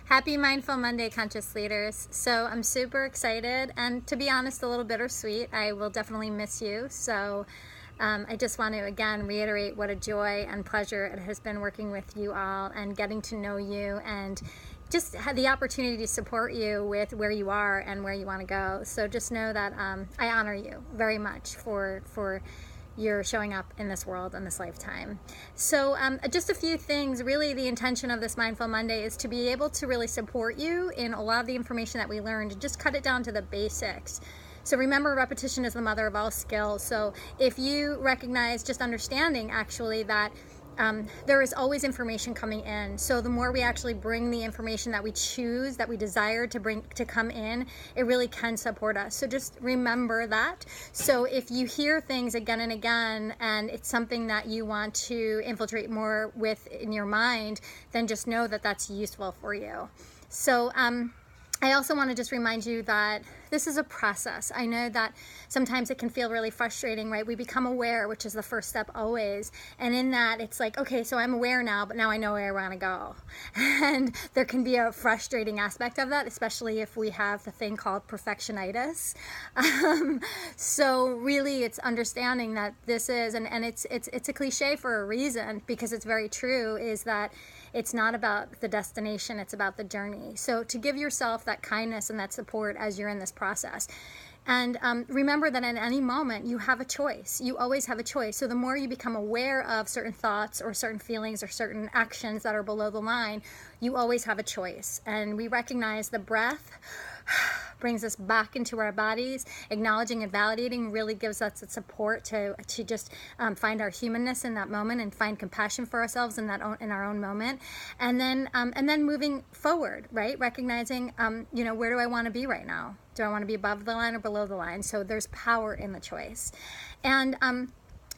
Happy Mindful Monday, Conscious Leaders. So I'm super excited and, to be honest, a little bittersweet. I will definitely miss you. So I just want to again reiterate what a joy and pleasure it has been working with you all and getting to know you and just had the opportunity to support you with where you are and where you want to go. So just know that I honor you very much for you're showing up in this world in this lifetime. So just a few things. Really, the intention of this Mindful Monday is to be able to really support you in a lot of the information that we learned and just cut it down to the basics. So remember, repetition is the mother of all skills. So if you recognize just understanding actually that there is always information coming in. So the more we actually bring the information that we choose, that we desire to bring to come in, it really can support us. So just remember that. So if you hear things again and again, and it's something that you want to infiltrate more with in your mind, then just know that that's useful for you. So I also want to just remind you that this is a process. I know that sometimes it can feel really frustrating, right? We become aware, which is the first step always. And in that, it's like, okay, so I'm aware now, but now I know where I want to go. And there can be a frustrating aspect of that, especially if we have the thing called perfectionitis. So really, it's understanding that this is, and it's a cliche for a reason, because it's very true, is that it's not about the destination, it's about the journey. So to give yourself that kindness and that support as you're in this process. And remember that in any moment you have a choice. You always have a choice. So the more you become aware of certain thoughts or certain feelings or certain actions that are below the line, you always have a choice. And we recognize the breath brings us back into our bodies. Acknowledging and validating really gives us the support to just find our humanness in that moment and find compassion for ourselves in our own moment. And then moving forward, right? Recognizing, where do I want to be right now? Do I want to be above the line or below the line? So there's power in the choice. And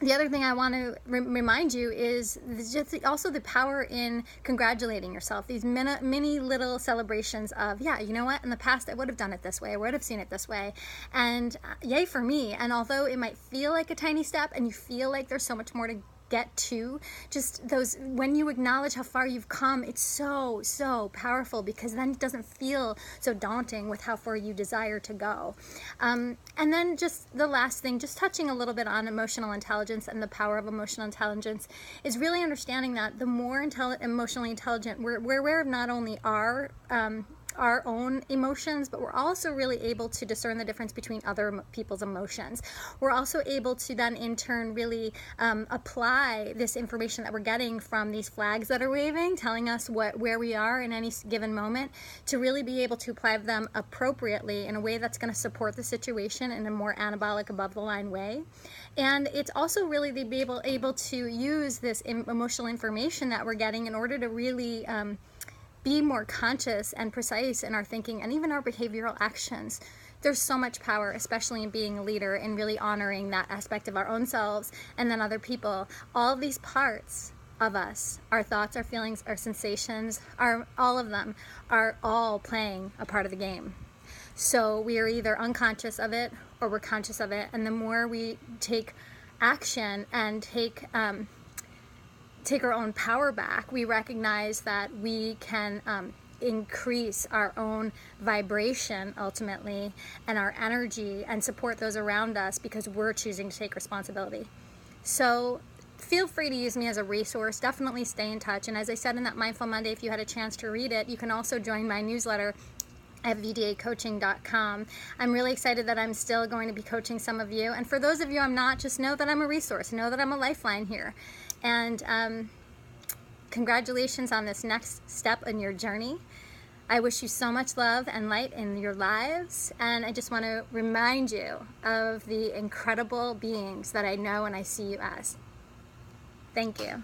the other thing I want to remind you is just also the power in congratulating yourself. These mini little celebrations of, yeah, you know what? In the past, I would have done it this way. I would have seen it this way. And yay for me. And although it might feel like a tiny step and you feel like there's so much more to get to, just those, when you acknowledge how far you've come, it's so powerful, because then it doesn't feel so daunting with how far you desire to go. And then just the last thing, just touching a little bit on emotional intelligence and the power of emotional intelligence, is really understanding that the more emotionally intelligent, we're aware of not only our own emotions, but we're also really able to discern the difference between other people's emotions. We're also able to then in turn really apply this information that we're getting from these flags that are waving, telling us where we are in any given moment, to really be able to apply them appropriately in a way that's going to support the situation in a more anabolic, above the line way. And it's also really to be able to use this emotional information that we're getting in order to really be more conscious and precise in our thinking and even our behavioral actions. There's so much power, especially in being a leader, and really honoring that aspect of our own selves and then other people. All of these parts of us, our thoughts, our feelings, our sensations, all of them are all playing a part of the game. So we are either unconscious of it or we're conscious of it. And the more we take action and take our own power back, we recognize that we can increase our own vibration ultimately and our energy and support those around us, because we're choosing to take responsibility. So feel free to use me as a resource. Definitely stay in touch. And as I said in that Mindful Monday, if you had a chance to read it, you can also join my newsletter at vdacoaching.com. I'm really excited that I'm still going to be coaching some of you. And for those of you I'm not, just know that I'm a resource. Know that I'm a lifeline here. And congratulations on this next step in your journey. I wish you so much love and light in your lives. And I just want to remind you of the incredible beings that I know and I see you as. Thank you.